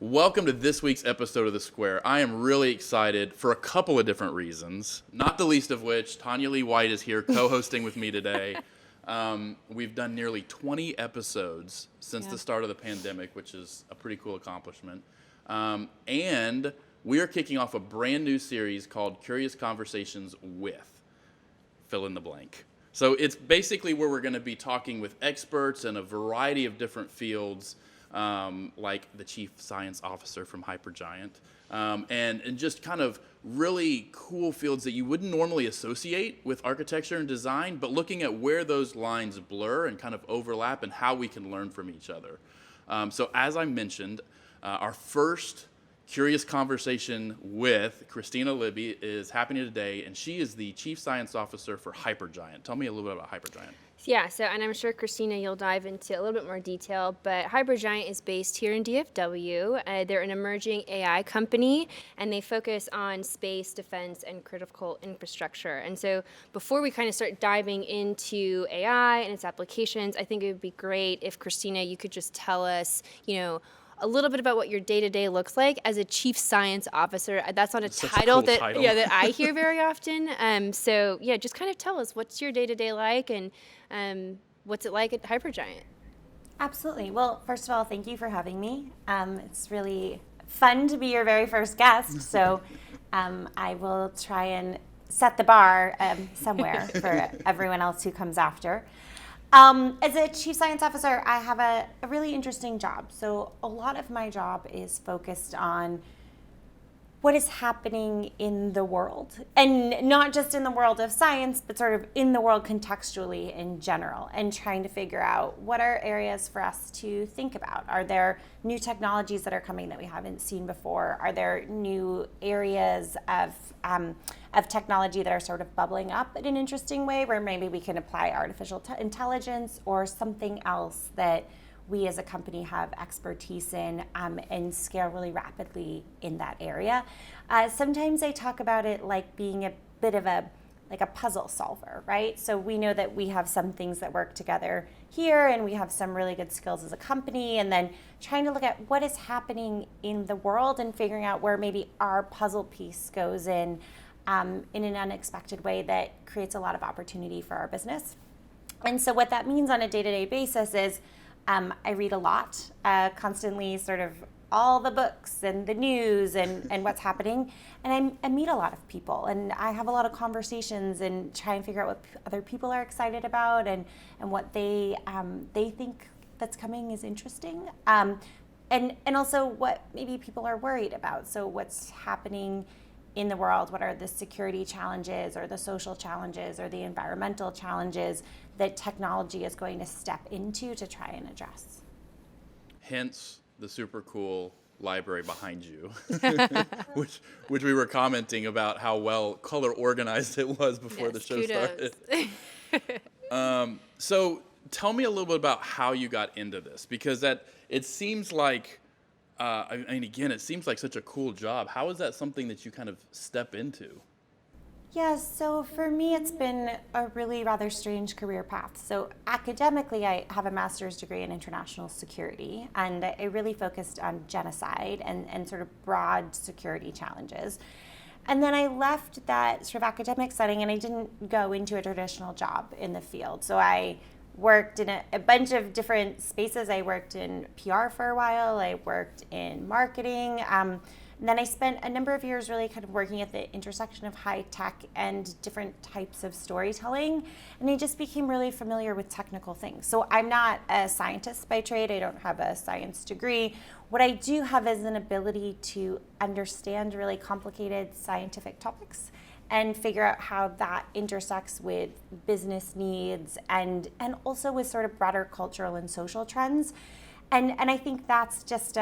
Welcome to this week's episode of TheSquare. I am really excited for a couple of different reasons, not the least of which Tania White is here co-hosting with me today. We've done nearly 20 episodes since the start of the pandemic, which is a pretty cool accomplishment. And we are kicking off a brand new series called Curious Conversations with fill in the blank. So it's basically where we're going to be talking with experts in a variety of different fields, like the Chief Science Officer from Hypergiant, and just kind of really cool fields that you wouldn't normally associate with architecture and design, but looking at where those lines blur and kind of overlap and how we can learn from each other. So as I mentioned, our first Curious Conversation with Kristina Libby is happening today, and she is the Chief Science Officer for Hypergiant. Tell me a little bit about Hypergiant. Yeah, and I'm sure, Kristina, you'll dive into a little bit more detail, but Hypergiant is based here in DFW. They're an emerging AI company, and they focus on space, defense, and critical infrastructure. And so before we kind of start diving into AI and its applications, I think it would be great if, Kristina, you could just tell us, a little bit about what your day-to-day looks like as a chief science officer. That's not a title that I hear very often. So just kind of tell us, what's your day-to-day like, and what's it like at Hypergiant? Absolutely. Well, first of all, thank you for having me. It's really fun to be your very first guest. So I will try and set the bar somewhere for everyone else who comes after. As a chief science officer, I have a really interesting job. So a lot of my job is focused on what is happening in the world, and not just in the world of science, but sort of in the world contextually in general, and trying to figure out what are areas for us to think about. Are there new technologies that are coming that we haven't seen before? Are there new areas of technology that are sort of bubbling up in an interesting way, where maybe we can apply artificial intelligence or something else that we as a company have expertise in, and scale really rapidly in that area. Sometimes I talk about it like being a bit of a puzzle solver, right? So we know that we have some things that work together here, and we have some really good skills as a company, and then trying to look at what is happening in the world and figuring out where maybe our puzzle piece goes in an unexpected way that creates a lot of opportunity for our business. And so what that means on a day-to-day basis is I read a lot, constantly, sort of all the books and the news and what's happening. And I meet a lot of people, and I have a lot of conversations and try and figure out what other people are excited about and what they think that's coming is interesting. And also what maybe people are worried about. So what's happening in the world, what are the security challenges or the social challenges or the environmental challenges that technology is going to step into to try and address. Hence the super cool library behind you, which we were commenting about how well color organized it was before the show started. So tell me a little bit about how you got into this, because it seems like, it seems like such a cool job. How is that something that you kind of step into? Yeah, so for me, it's been a really rather strange career path. So academically, I have a master's degree in international security, and I really focused on genocide and sort of broad security challenges. And then I left that sort of academic setting, and I didn't go into a traditional job in the field. So I worked in a bunch of different spaces. I worked in PR for a while. I worked in marketing. And then I spent a number of years really kind of working at the intersection of high tech and different types of storytelling. And I just became really familiar with technical things. So I'm not a scientist by trade. I don't have a science degree. What I do have is an ability to understand really complicated scientific topics and figure out how that intersects with business needs and also with sort of broader cultural and social trends. And I think that's just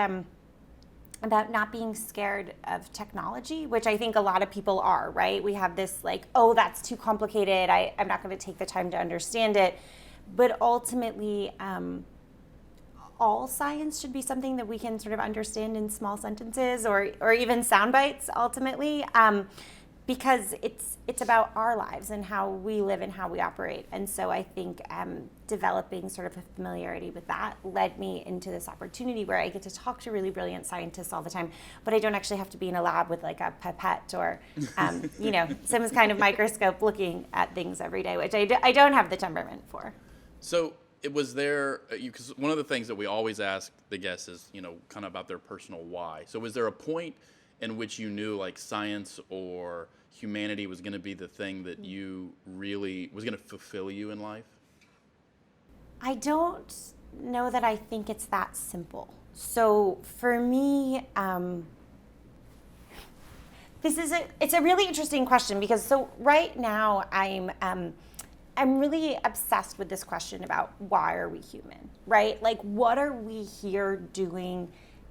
about not being scared of technology, which I think a lot of people are, right? We have this like, oh, that's too complicated. I'm not going to take the time to understand it. But ultimately, all science should be something that we can sort of understand in small sentences or even sound bites, ultimately. because it's about our lives and how we live and how we operate. And so I think developing sort of a familiarity with that led me into this opportunity where I get to talk to really brilliant scientists all the time, but I don't actually have to be in a lab with like a pipette or, some kind of microscope looking at things every day, which I don't have the temperament for. So it was there, because one of the things that we always ask the guests is, kind of about their personal why. So was there a point in which you knew like science or humanity was going to be the thing that you really was going to fulfill you in life? I don't know that I think it's that simple. So for me, it's a really interesting question because so right now I'm really obsessed with this question about why are we human, right? Like what are we here doing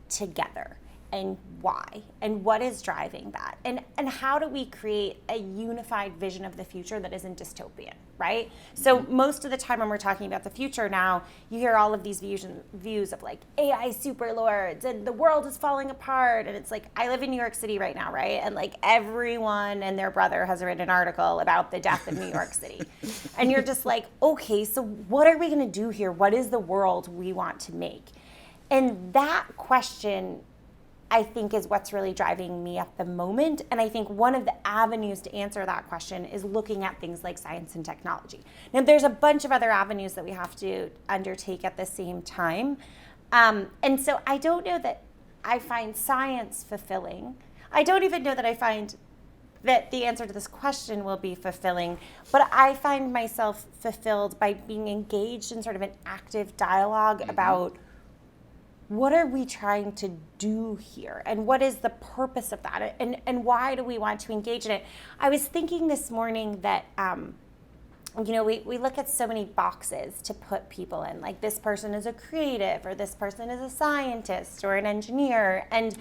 together? And why? And what is driving that? And how do we create a unified vision of the future that isn't dystopian, right? So most of the time when we're talking about the future now, you hear all of these views of like AI superlords and the world is falling apart. And it's like, I live in New York City right now, right? And like everyone and their brother has written an article about the death of New York City. And you're just like, okay, so what are we gonna do here? What is the world we want to make? And that question, I think, is what's really driving me at the moment. And I think one of the avenues to answer that question is looking at things like science and technology. Now, there's a bunch of other avenues that we have to undertake at the same time. And so I don't know that I find science fulfilling. I don't even know that I find that the answer to this question will be fulfilling, but I find myself fulfilled by being engaged in sort of an active dialogue about what are we trying to do here? And what is the purpose of that? And why do we want to engage in it? I was thinking this morning that, we look at so many boxes to put people in. Like this person is a creative, or this person is a scientist, or an engineer. And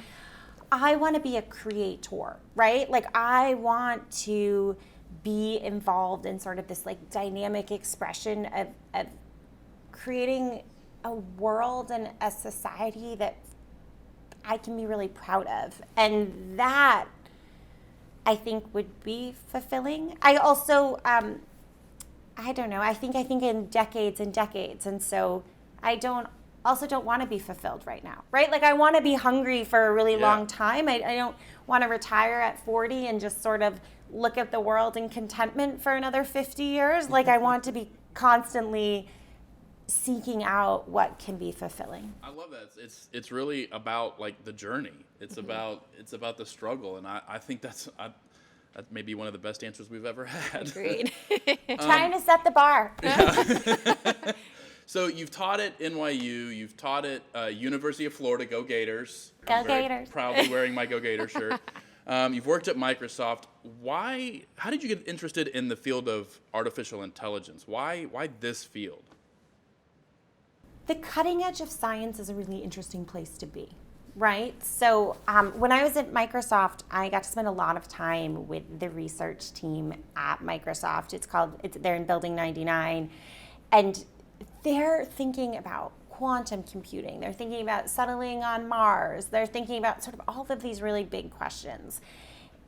I want to be a creator, right? Like I want to be involved in sort of this like dynamic expression of creating a world and a society that I can be really proud of. And that, I think, would be fulfilling. I also, I don't know, I think in decades and decades. And so I don't want to be fulfilled right now, right? Like I want to be hungry for a really long time. I don't want to retire at 40 and just sort of look at the world in contentment for another 50 years. Like I want to be constantly seeking out what can be fulfilling. I love that. It's really about like the journey. It's about the struggle, and I think that may be one of the best answers we've ever had. Agreed. Trying to set the bar. So you've taught at NYU, you've taught at University of Florida. Go Gators! Go I'm very Gators! Proudly wearing my Go Gator shirt. You've worked at Microsoft. How did you get interested in the field of artificial intelligence? Why this field? The cutting edge of science is a really interesting place to be, right? So when I was at Microsoft, I got to spend a lot of time with the research team at Microsoft. They're in Building 99, and they're thinking about quantum computing. They're thinking about settling on Mars. They're thinking about sort of all of these really big questions.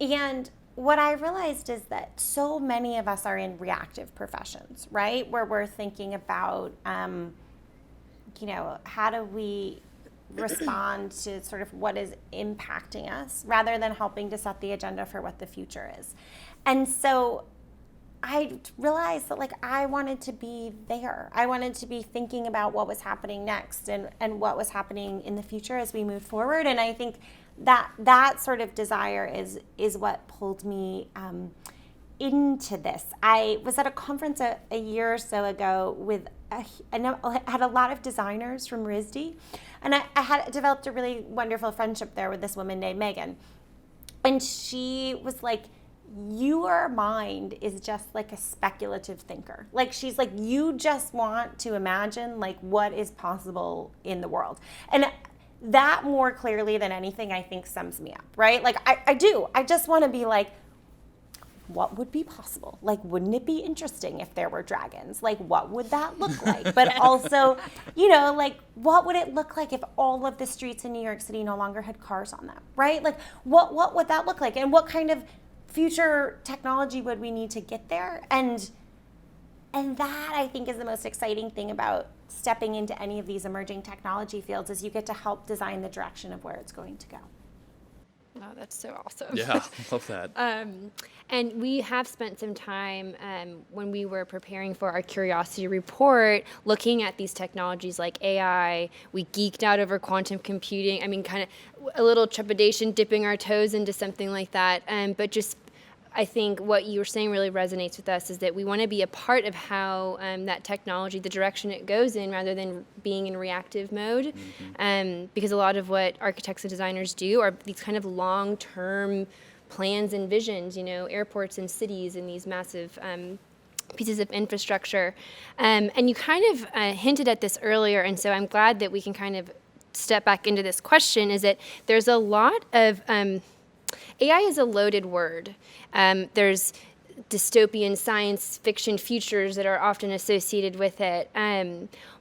And what I realized is that so many of us are in reactive professions, right? Where we're thinking about how do we respond to sort of what is impacting us rather than helping to set the agenda for what the future is. And so I realized that I wanted to be there. I wanted to be thinking about what was happening next and what was happening in the future as we move forward. And I think that sort of desire is what pulled me into this. I was at a conference a year or so ago with I had a lot of designers from RISD, and I had developed a really wonderful friendship there with this woman named Megan. And she was like, your mind is just like a speculative thinker. Like she's like, you just want to imagine like what is possible in the world. And that more clearly than anything, I think sums me up, right? Like I do. I just want to be like, what would be possible? Like, wouldn't it be interesting if there were dragons? Like, what would that look like? But also, like, what would it look like if all of the streets in New York City no longer had cars on them, right? Like, what would that look like? And what kind of future technology would we need to get there? And that, I think, is the most exciting thing about stepping into any of these emerging technology fields, is you get to help design the direction of where it's going to go. Oh, that's so awesome. Yeah, love that. And we have spent some time when we were preparing for our curiosity report, looking at these technologies like AI. We geeked out over quantum computing. I mean, kind of a little trepidation dipping our toes into something like that. But just, I think what you were saying really resonates with us, is that we want to be a part of how that technology, the direction it goes in, rather than being in reactive mode. Because a lot of what architects and designers do are these kind of long-term plans and visions, airports and cities and these massive pieces of infrastructure. And you kind of hinted at this earlier, and so I'm glad that we can kind of step back into this question, is that there's a lot of AI is a loaded word. There's dystopian science fiction futures that are often associated with it.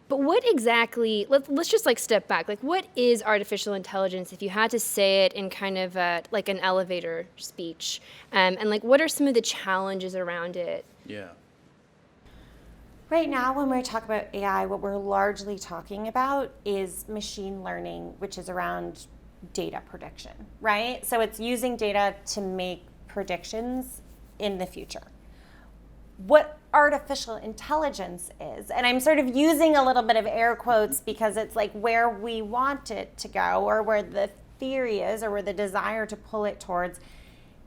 But what exactly, let's just step back. What is artificial intelligence, if you had to say it in kind of like an elevator speech? And what are some of the challenges around it? Yeah. Right now, when we talk about AI, what we're largely talking about is machine learning, which is around data prediction, right? So it's using data to make predictions in the future. What artificial intelligence is, and I'm sort of using a little bit of air quotes because it's where we want it to go, or where the theory is, or where the desire to pull it towards,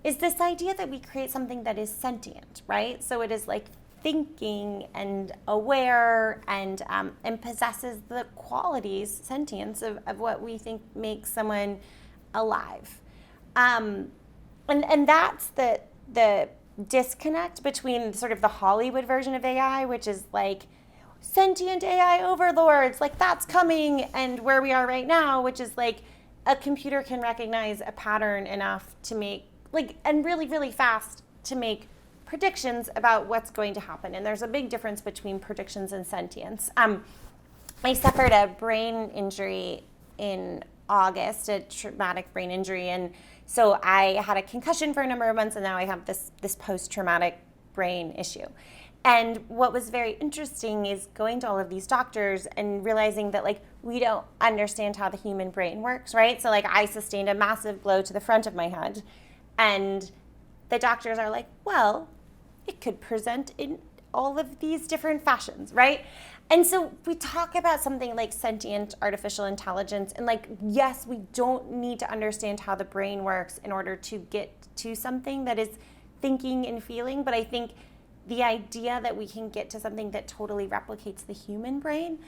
is this idea that we create something that is sentient, right? So it is thinking and aware and possesses the qualities, sentience, of what we think makes someone alive. And that's the disconnect between sort of the Hollywood version of AI, which is sentient AI overlords, that's coming, and where we are right now, which is a computer can recognize a pattern enough to make, and really, really fast to make predictions about what's going to happen. And there's a big difference between predictions and sentience. I suffered a brain injury in August, a traumatic brain injury, and so I had a concussion for a number of months, and now I have this post-traumatic brain issue. And what was very interesting is going to all of these doctors and realizing that we don't understand how the human brain works, right? So I sustained a massive blow to the front of my head, and the doctors are well, it could present in all of these different fashions, right? And so we talk about something like sentient artificial intelligence, and yes, we don't need to understand how the brain works in order to get to something that is thinking and feeling, but I think the idea that we can get to something that totally replicates the human brain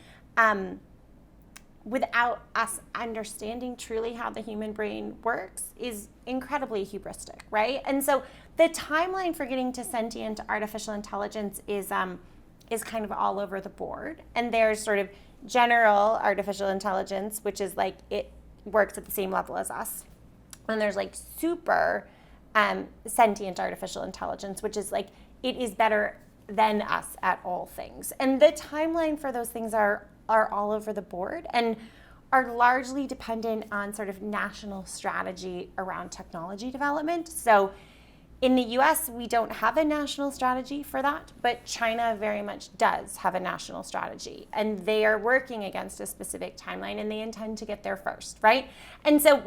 without us understanding truly how the human brain works is incredibly hubristic, right? And so the timeline for getting to sentient artificial intelligence is kind of all over the board. And there's sort of general artificial intelligence, which is it works at the same level as us. And there's super sentient artificial intelligence, which is it is better than us at all things. And the timeline for those things are all over the board and are largely dependent on sort of national strategy around technology development. So in the US, we don't have a national strategy for that, but China very much does have a national strategy, and they are working against a specific timeline, and they intend to get there first, right? And so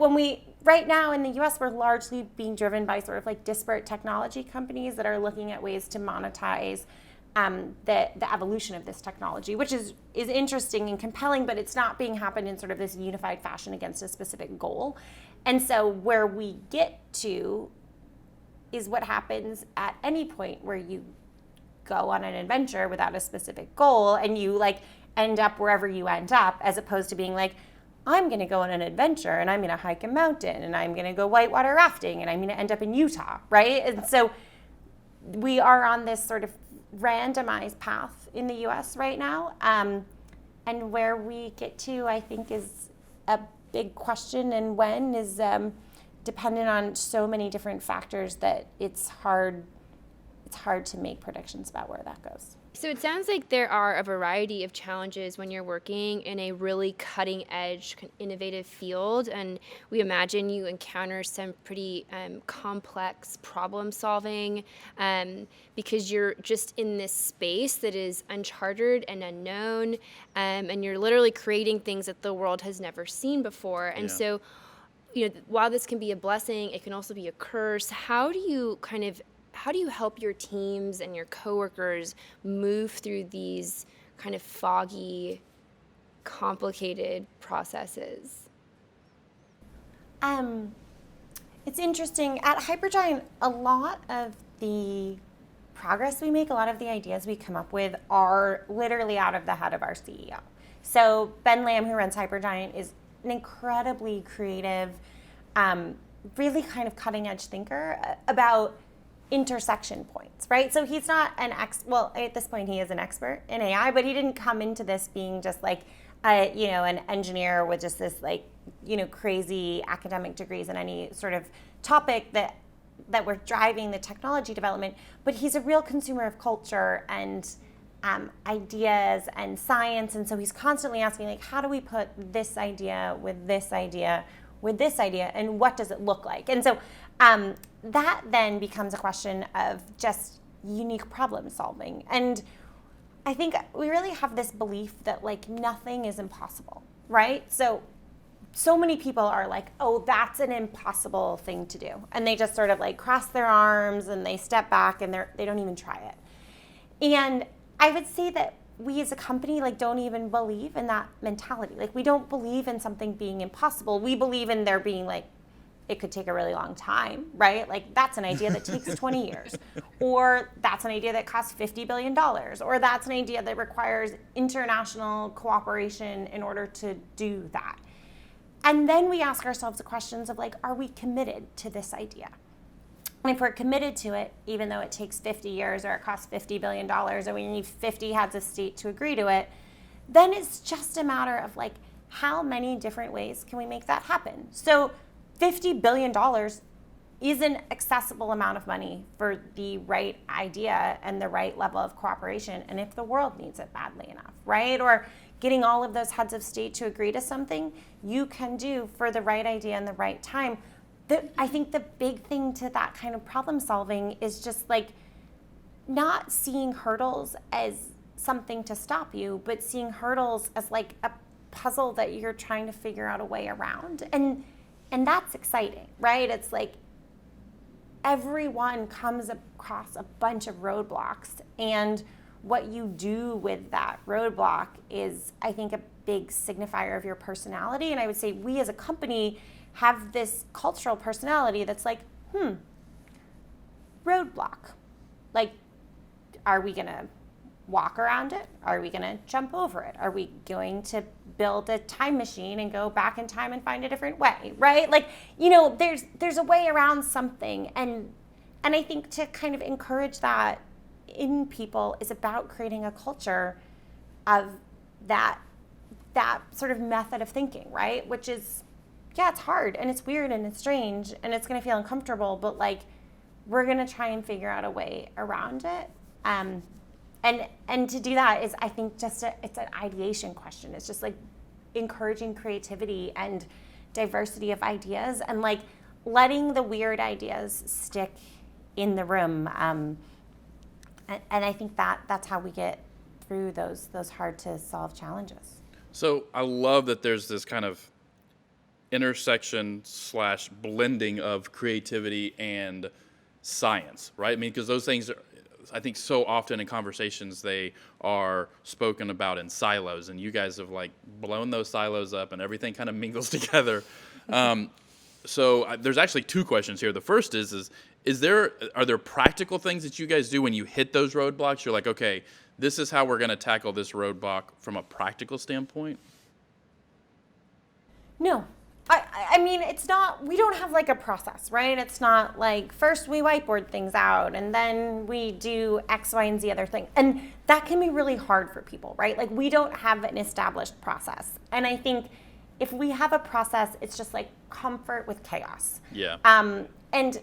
right now in the US, we're largely being driven by sort of disparate technology companies that are looking at ways to monetize the evolution of this technology, which is interesting and compelling, but it's not being happened in sort of this unified fashion against a specific goal. And so where we get to is what happens at any point where you go on an adventure without a specific goal, and you end up wherever you end up, as opposed to being I'm going to go on an adventure, and I'm going to hike a mountain, and I'm going to go whitewater rafting, and I'm going to end up in Utah, right? And so we are on this sort of randomized path in the US right now. And where we get to, I think, is a big question, and when is dependent on so many different factors that it's hard to make predictions about where that goes. So it sounds like there are a variety of challenges when you're working in a really cutting edge, innovative field. And we imagine you encounter some pretty complex problem solving because you're just in this space that is unchartered and unknown. And you're literally creating things that the world has never seen before. And so, while this can be a blessing, it can also be a curse. How do you help your teams and your coworkers move through these kind of foggy, complicated processes? It's interesting. At Hypergiant, a lot of the progress we make, a lot of the ideas we come up with are literally out of the head of our CEO. So Ben Lamb, who runs Hypergiant, is an incredibly creative, really kind of cutting edge thinker about intersection points, right? So he's not at this point he is an expert in AI, but he didn't come into this being just like an engineer with just this crazy academic degrees in any sort of topic that we're driving the technology development, but he's a real consumer of culture and ideas and science. And so he's constantly asking, like, how do we put this idea with this idea with this idea, and what does it look like? And so that then becomes a question of just unique problem solving. And I think we really have this belief that like nothing is impossible, right? So many people are like, oh, that's an impossible thing to do. And they just sort of like cross their arms and they step back and they don't even try it. And I would say that we as a company don't even believe in that mentality. Like, we don't believe in something being impossible. We believe in there being it could take a really long time, right? Like, that's an idea that takes 20 years. Or that's an idea that costs $50 billion. Or that's an idea that requires international cooperation in order to do that. And then we ask ourselves the questions of are we committed to this idea? And if we're committed to it, even though it takes 50 years or it costs $50 billion and we need 50 heads of state to agree to it, then it's just a matter of how many different ways can we make that happen? So $50 billion is an accessible amount of money for the right idea and the right level of cooperation, and if the world needs it badly enough, right? Or getting all of those heads of state to agree to something you can do for the right idea and the right time. I think the big thing to that kind of problem solving is just not seeing hurdles as something to stop you, but seeing hurdles as a puzzle that you're trying to figure out a way around. And that's exciting, right? It's everyone comes across a bunch of roadblocks, and what you do with that roadblock is, I think, a big signifier of your personality. And I would say we as a company have this cultural personality that's roadblock. Are we gonna walk around it? Are we gonna jump over it? Are we going to build a time machine and go back in time and find a different way, right? There's a way around something. And I think to kind of encourage that in people is about creating a culture of that sort of method of thinking, right? Which is, yeah, it's hard and it's weird and it's strange and it's going to feel uncomfortable, but we're going to try and figure out a way around it. And to do that is, I think, it's an ideation question. It's just encouraging creativity and diversity of ideas and letting the weird ideas stick in the room. And I think that's how we get through those hard to solve challenges. So I love that there's this kind of intersection / blending of creativity and science, right? I mean, because those things are, I think, so often in conversations they are spoken about in silos, and you guys have blown those silos up and everything kind of mingles together. So there's actually two questions here. The first are there practical things that you guys do when you hit those roadblocks? You're okay, this is how we're going to tackle this roadblock from a practical standpoint? No. I mean, it's not, we don't have a process, right? It's not first we whiteboard things out and then we do X, Y, and Z other thing. And that can be really hard for people, right? We don't have an established process. And I think if we have a process, it's just comfort with chaos. Yeah. And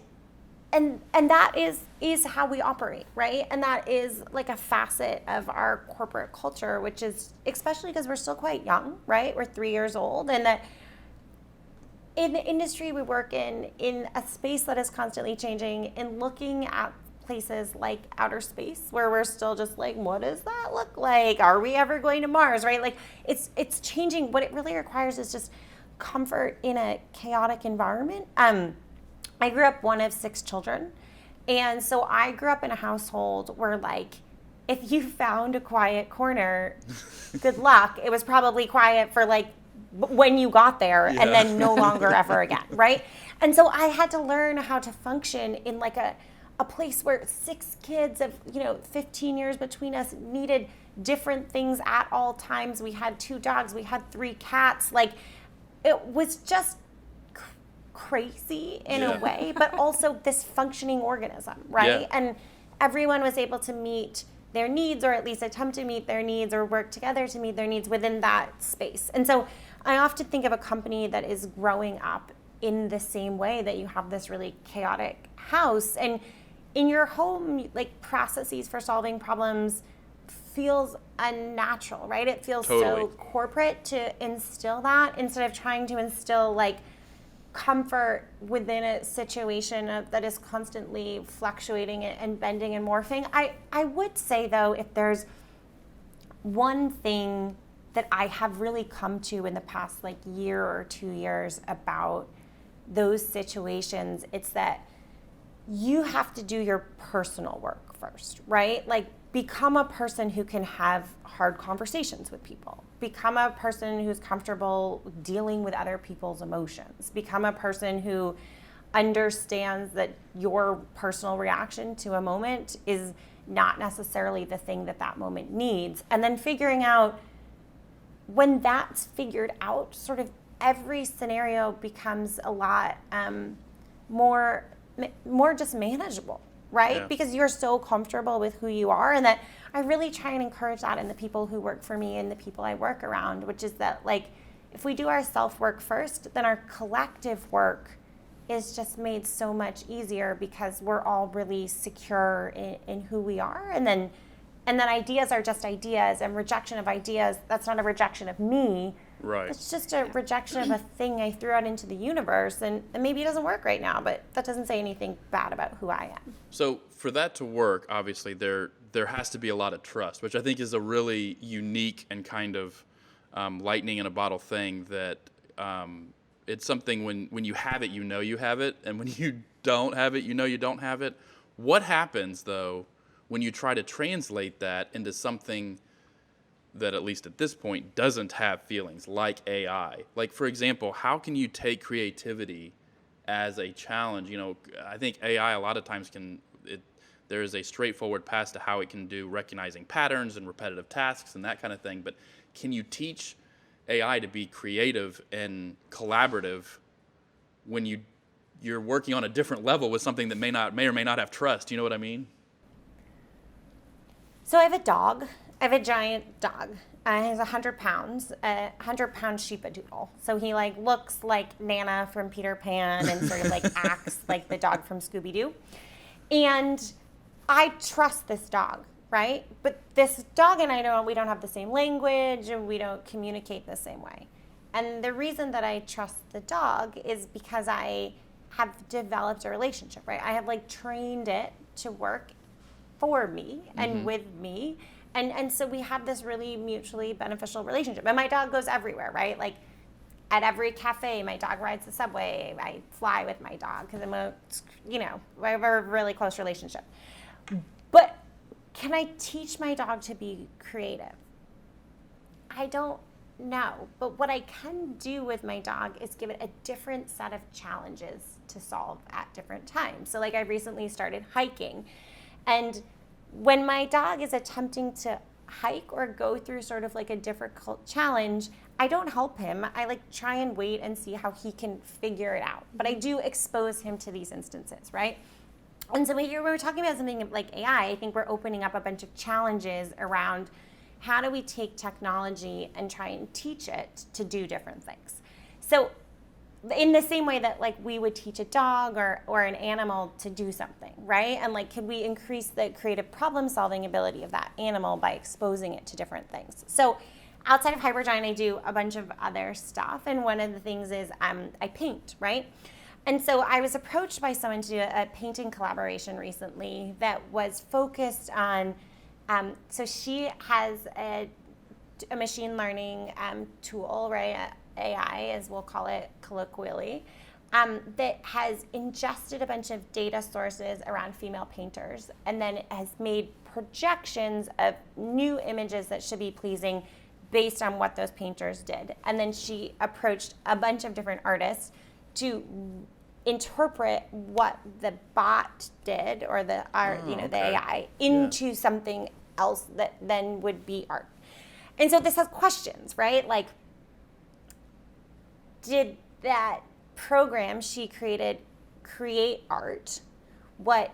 and that is how we operate, right? And that is like a facet of our corporate culture, which is, especially because we're still quite young, right? We're 3 years old, and that in the industry we work in a space that is constantly changing, and looking at places like outer space where we're still just like, what does that look like? Are we ever going to Mars, right? Like it's changing. What it really requires is just comfort in a chaotic environment. I grew up one of 6 children, and so I grew up in a household where, like, if you found a quiet corner, good luck. It was probably quiet for like when you got there, and then no longer ever again, right? And so I had to learn how to function in like a place where 6 kids of 15 years between us needed different things at all times. We had 2 dogs, we had 3 cats. Like, it was just crazy in a way, but also this functioning organism, right? And everyone was able to meet their needs, or at least attempt to meet their needs, or work together to meet their needs within that space. And so I often think of a company that is growing up in the same way, that you have this really chaotic house, and in your home, like, processes for solving problems feels unnatural, right? It feels so corporate to instill that, instead of trying to instill like comfort within a situation that is constantly fluctuating and bending and morphing. I would say, though, if there's one thing that I have really come to in the past like year or 2 years about those situations, it's that you have to do your personal work first, right? Like, become a person who can have hard conversations with people. Become a person who's comfortable dealing with other people's emotions. Become a person who understands that your personal reaction to a moment is not necessarily the thing that moment needs. And then figuring out, when that's figured out, sort of every scenario becomes a lot more just manageable, right? Yeah. Because you're so comfortable with who you are. And that I really try and encourage that in the people who work for me and the people I work around, which is that, like, if we do our self-work first, then our collective work is just made so much easier, because we're all really secure in who we are. And then ideas are just ideas, and rejection of ideas, that's not a rejection of me. Right. It's just a rejection of a thing I threw out into the universe, and maybe it doesn't work right now, but that doesn't say anything bad about who I am. So for that to work, obviously there has to be a lot of trust, which I think is a really unique and kind of lightning in a bottle thing, that it's something when you have it, you have it, and when you don't have it, you don't have it. What happens, though, when you try to translate that into something that, at least at this point, doesn't have feelings, like AI? Like, for example, how can you take creativity as a challenge? I think AI a lot of times there is a straightforward path to how it can do recognizing patterns and repetitive tasks and that kind of thing. But can you teach AI to be creative and collaborative when you're working on a different level with something that may or may not have trust? You know what I mean? So I have a dog. I have a giant dog. He's 100 pounds, a 100-pound sheepadoodle. So he like looks like Nana from Peter Pan, and sort of like acts like the dog from Scooby-Doo. And I trust this dog, right? But this dog and I we don't have the same language, and we don't communicate the same way. And the reason that I trust the dog is because I have developed a relationship, right? I have like trained it to work for me and with me. And so we have this really mutually beneficial relationship. And my dog goes everywhere, right? Like, at every cafe, my dog rides the subway. I fly with my dog because we have a really close relationship. But can I teach my dog to be creative? I don't know. But what I can do with my dog is give it a different set of challenges to solve at different times. So, like, I recently started hiking. And when my dog is attempting to hike or go through sort of like a difficult challenge, I don't help him. I like try and wait and see how he can figure it out. But I do expose him to these instances, right? And so when we're talking about something like AI, I think we're opening up a bunch of challenges around how do we take technology and try and teach it to do different things. So in the same way that like we would teach a dog or an animal to do something, right? And like, could we increase the creative problem solving ability of that animal by exposing it to different things? So outside of Hypergiant, I do a bunch of other stuff. And one of the things is I paint, right? And so I was approached by someone to do a painting collaboration recently that was focused on, so she has a machine learning tool, right? AI, as we'll call it colloquially, that has ingested a bunch of data sources around female painters and then has made projections of new images that should be pleasing based on what those painters did. And then she approached a bunch of different artists to interpret what the bot did or the art, the AI into something else that then would be art. And so this has questions, right? Like, did that program she created create art? What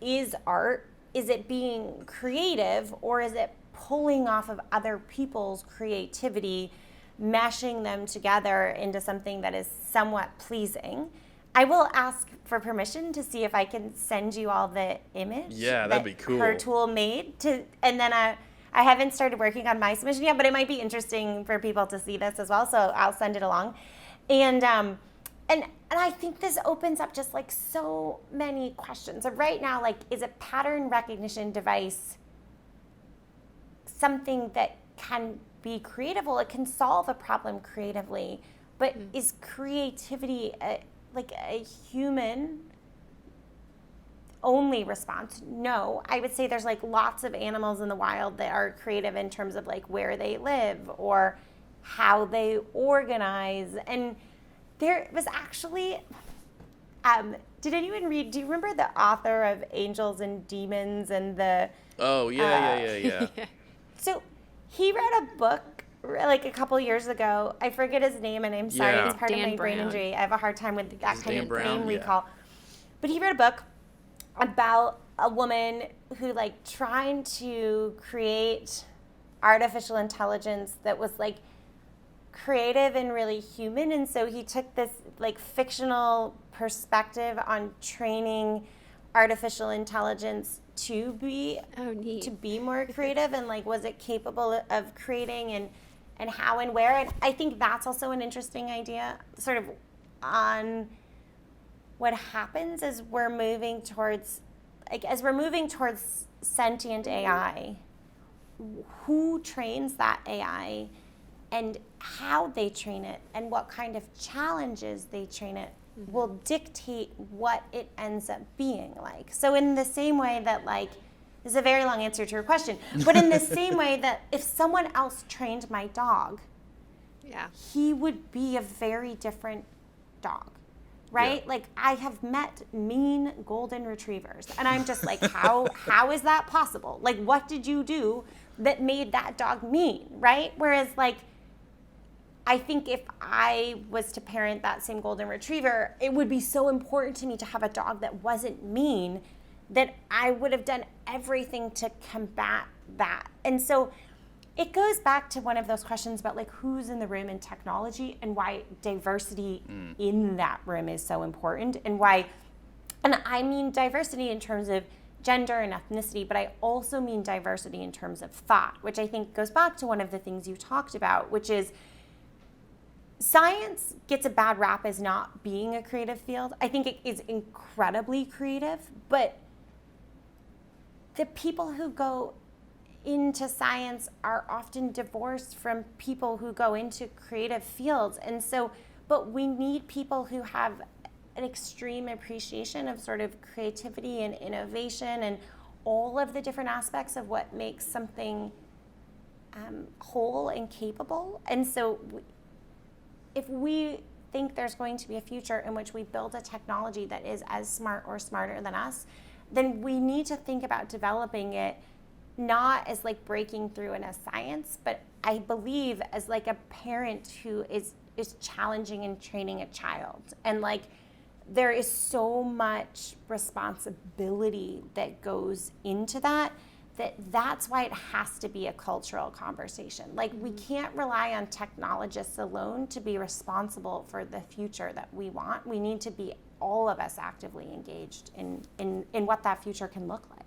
is art? Is it being creative, or is it pulling off of other people's creativity, mashing them together into something that is somewhat pleasing? I will ask for permission to see if I can send you all the image. Yeah, that'd be cool. Her tool made and then I haven't started working on my submission yet, but it might be interesting for people to see this as well. So I'll send it along. And I think this opens up just like so many questions. So right now, like, is a pattern recognition device something that can be creative? Well, it can solve a problem creatively, but is creativity like a human only response? No. I would say there's like lots of animals in the wild that are creative in terms of like where they live or how they organize. And there was actually, do you remember the author of Angels and Demons and the... Oh, yeah. So he read a book like a couple years ago. I forget his name, and I'm sorry, it's part of my brain injury. I have a hard time with that kind of name recall. But he read a book about a woman who like trying to create artificial intelligence that was like creative and really human. And so he took this like fictional perspective on training artificial intelligence to be more creative, and like, was it capable of creating, and how and where. And I think that's also an interesting idea sort of on what happens as we're moving towards sentient AI. Who trains that AI and how they train it and what kind of challenges they train it will dictate what it ends up being like. So in the same way that, like, this is a very long answer to your question, but in the same way that if someone else trained my dog, he would be a very different dog, right? Like, I have met mean golden retrievers, and I'm just like, how is that possible? Like, what did you do that made that dog mean, right? Whereas, like, I think if I was to parent that same golden retriever, it would be so important to me to have a dog that wasn't mean that I would have done everything to combat that. And so it goes back to one of those questions about like who's in the room in technology and why diversity in that room is so important, and I mean diversity in terms of gender and ethnicity, but I also mean diversity in terms of thought, which I think goes back to one of the things you talked about, which is science gets a bad rap as not being a creative field. I think it is incredibly creative, but the people who go into science are often divorced from people who go into creative fields. And so, but we need people who have an extreme appreciation of sort of creativity and innovation and all of the different aspects of what makes something whole and capable. And so if we think there's going to be a future in which we build a technology that is as smart or smarter than us, then we need to think about developing it not as like breaking through in a science, but I believe as like a parent who is challenging and training a child. And like there is so much responsibility that goes into that that's why it has to be a cultural conversation. Like, we can't rely on technologists alone to be responsible for the future that we want. We need to be, all of us, actively engaged in what that future can look like.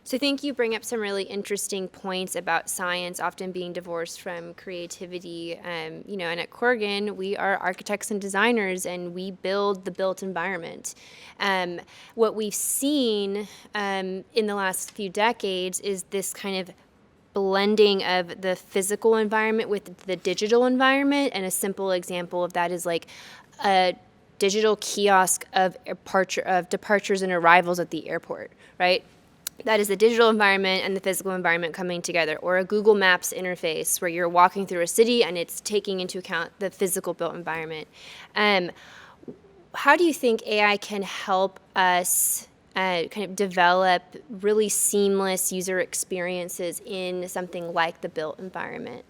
So I think you bring up some really interesting points about science often being divorced from creativity. And at Corgan, we are architects and designers, and we build the built environment. What we've seen in the last few decades is this kind of blending of the physical environment with the digital environment. And a simple example of that is like a digital kiosk of departures and arrivals at the airport, right? That is the digital environment and the physical environment coming together, or a Google Maps interface where you're walking through a city and it's taking into account the physical built environment. How do you think AI can help us kind of develop really seamless user experiences in something like the built environment?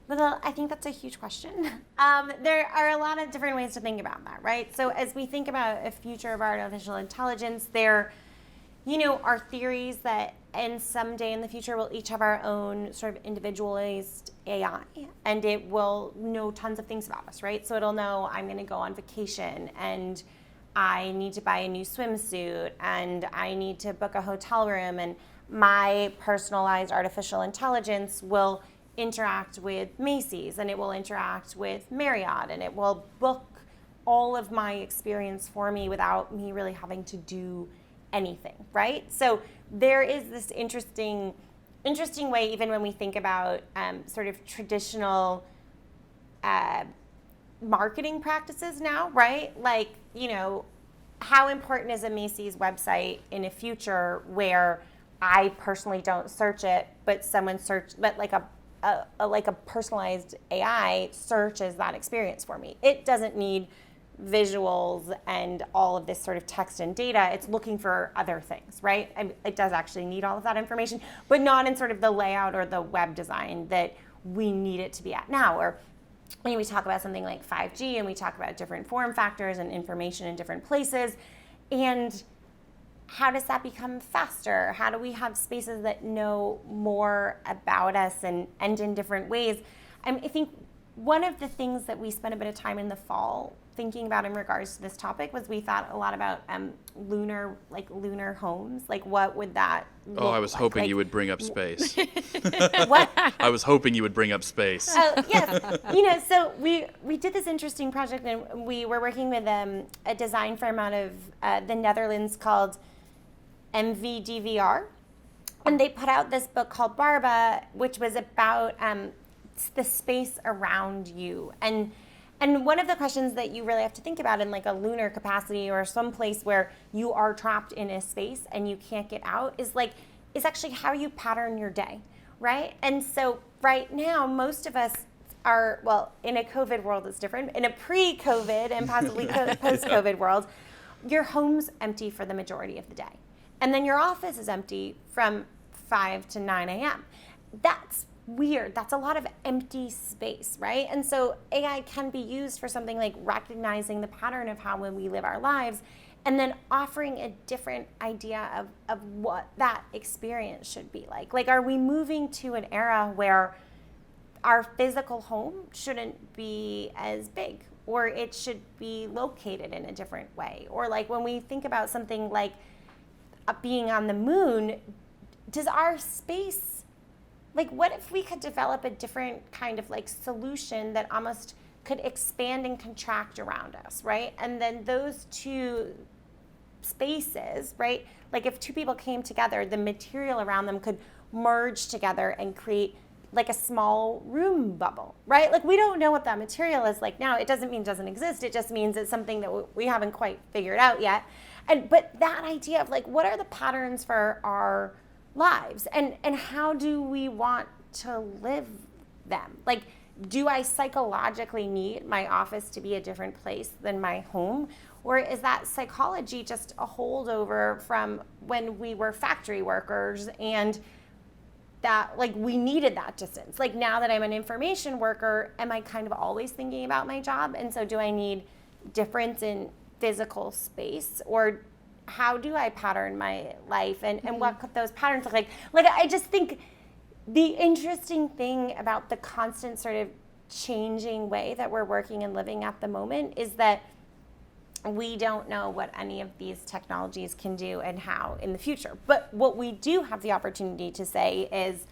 Well, I think that's a huge question. There are a lot of different ways to think about that, right? So as we think about a future of artificial intelligence, there are theories that someday in the future we'll each have our own sort of individualized AI, and it will know tons of things about us, right? So it'll know I'm going to go on vacation, and I need to buy a new swimsuit, and I need to book a hotel room, and my personalized artificial intelligence will interact with Macy's, and it will interact with Marriott, and it will book all of my experience for me without me really having to do anything, right? So there is this interesting way, even when we think about sort of traditional marketing practices now, right? Like, how important is a Macy's website in a future where I personally don't search it, but like a personalized AI searches that experience for me? It doesn't need visuals and all of this sort of text and data. It's looking for other things, right? It does actually need all of that information, but not in sort of the layout or the web design that we need it to be at now. Or when we talk about something like 5G, and we talk about different form factors and information in different places, and how does that become faster? How do we have spaces that know more about us and in different ways? I think one of the things that we spent a bit of time in the fall thinking about in regards to this topic was we thought a lot about lunar homes. Like, what would that look I was like? hoping you would bring up space. What? I was hoping you would bring up space. Oh, yes. So we did this interesting project, and we were working with a design firm out of the Netherlands called MVDVR. And they put out this book called Barba, which was about the space around you. And one of the questions that you really have to think about in like a lunar capacity or some place where you are trapped in a space and you can't get out is actually how you pattern your day, right? And so right now, most of us are, well, in a COVID world it's different. In a pre-COVID and possibly post-COVID world, your home's empty for the majority of the day. And then your office is empty from 5 to 9 a.m. That's weird. That's a lot of empty space, right? And so AI can be used for something like recognizing the pattern of how when we live our lives, and then offering a different idea of what that experience should be like. Like, are we moving to an era where our physical home shouldn't be as big, or it should be located in a different way? Or like when we think about something like being on the moon, does our space, like, what if we could develop a different kind of like solution that almost could expand and contract around us, right? And then those two spaces, right? Like if two people came together, the material around them could merge together and create like a small room bubble, right? Like, we don't know what that material is like now. It doesn't mean it doesn't exist. It just means it's something that we haven't quite figured out yet. But that idea of like, what are the patterns for our lives, and how do we want to live them? Like, do I psychologically need my office to be a different place than my home? Or is that psychology just a holdover from when we were factory workers and that like we needed that distance? Like, now that I'm an information worker, am I kind of always thinking about my job? And so do I need difference in physical space? Or how do I pattern my life, and what could those patterns look like? Like, I just think the interesting thing about the constant sort of changing way that we're working and living at the moment is that we don't know what any of these technologies can do and how in the future. But what we do have the opportunity to say is,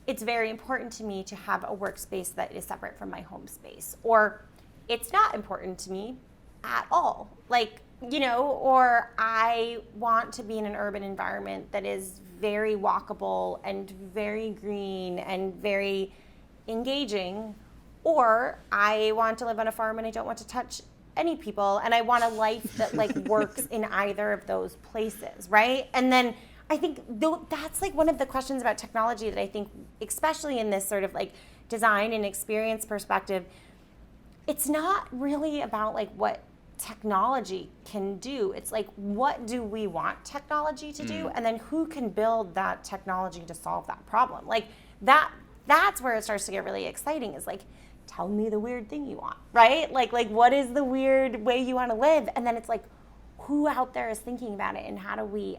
it's very important to me to have a workspace that is separate from my home space, or it's not important to me at all. Like, you know, or I want to be in an urban environment that is very walkable and very green and very engaging, or I want to live on a farm and I don't want to touch any people, and I want a life that like works in either of those places, right? And then I think that's like one of the questions about technology that I think, especially in this sort of like design and experience perspective, it's not really about like what technology can do. It's like, what do we want technology to do? And then who can build that technology to solve that problem? Like that's where it starts to get really exciting, is like, tell me the weird thing you want, right? Like what is the weird way you want to live? And then it's like, who out there is thinking about it, and how do we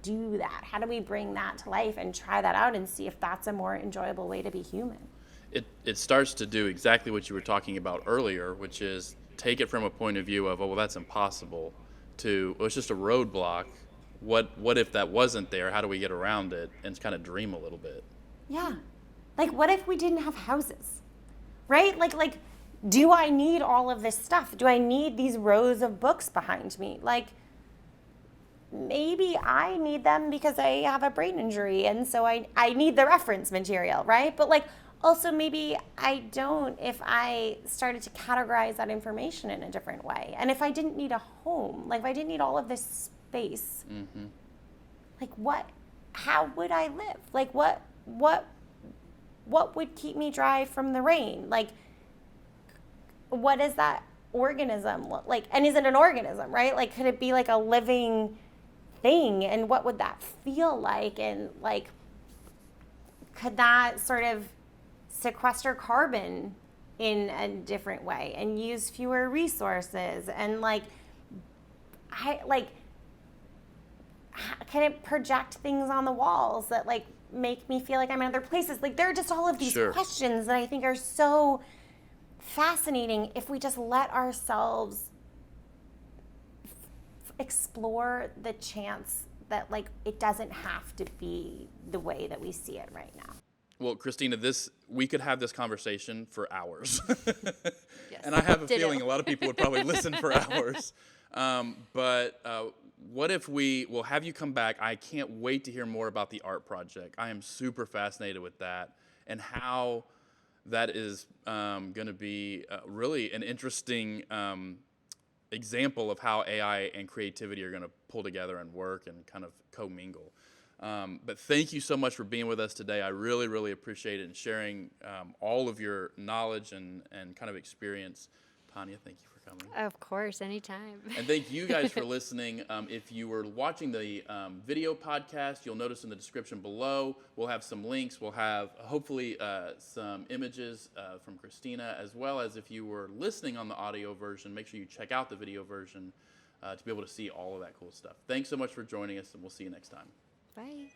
do that? How do we bring that to life and try that out and see if that's a more enjoyable way to be human? It starts to do exactly what you were talking about earlier, which is take it from a point of view of, oh, well, that's impossible, to, well, it's just a roadblock. What if that wasn't there? How do we get around it? And kind of dream a little bit. Yeah. Like, what if we didn't have houses? Right? Like, do I need all of this stuff? Do I need these rows of books behind me? Like, maybe I need them because I have a brain injury, and so I need the reference material, right? But like, also maybe I don't if I started to categorize that information in a different way. And if I didn't need a home, like if I didn't need all of this space, like how would I live? Like what would keep me dry from the rain? Like, what does that organism look like? And is it an organism, right? Like, could it be like a living thing? And what would that feel like? And like, could that sort of sequester carbon in a different way and use fewer resources? And like, can it project things on the walls that like make me feel like I'm in other places? Like, there are just all of these questions that I think are so fascinating if we just let ourselves explore the chance that like it doesn't have to be the way that we see it right now. Well, Kristina, we could have this conversation for hours. Yes. And I have a feeling a lot of people would probably listen for hours. But what if we'll have you come back? I can't wait to hear more about the art project. I am super fascinated with that and how that is going to be really an interesting example of how AI and creativity are going to pull together and work and kind of commingle. But thank you so much for being with us today. I really, really appreciate it, and sharing all of your knowledge and kind of experience. Tania, thank you for coming. Of course, anytime. And thank you guys for listening. If you were watching the video podcast, you'll notice in the description below, we'll have some links. We'll have hopefully some images from Kristina, as well as if you were listening on the audio version, make sure you check out the video version to be able to see all of that cool stuff. Thanks so much for joining us, and we'll see you next time. Bye.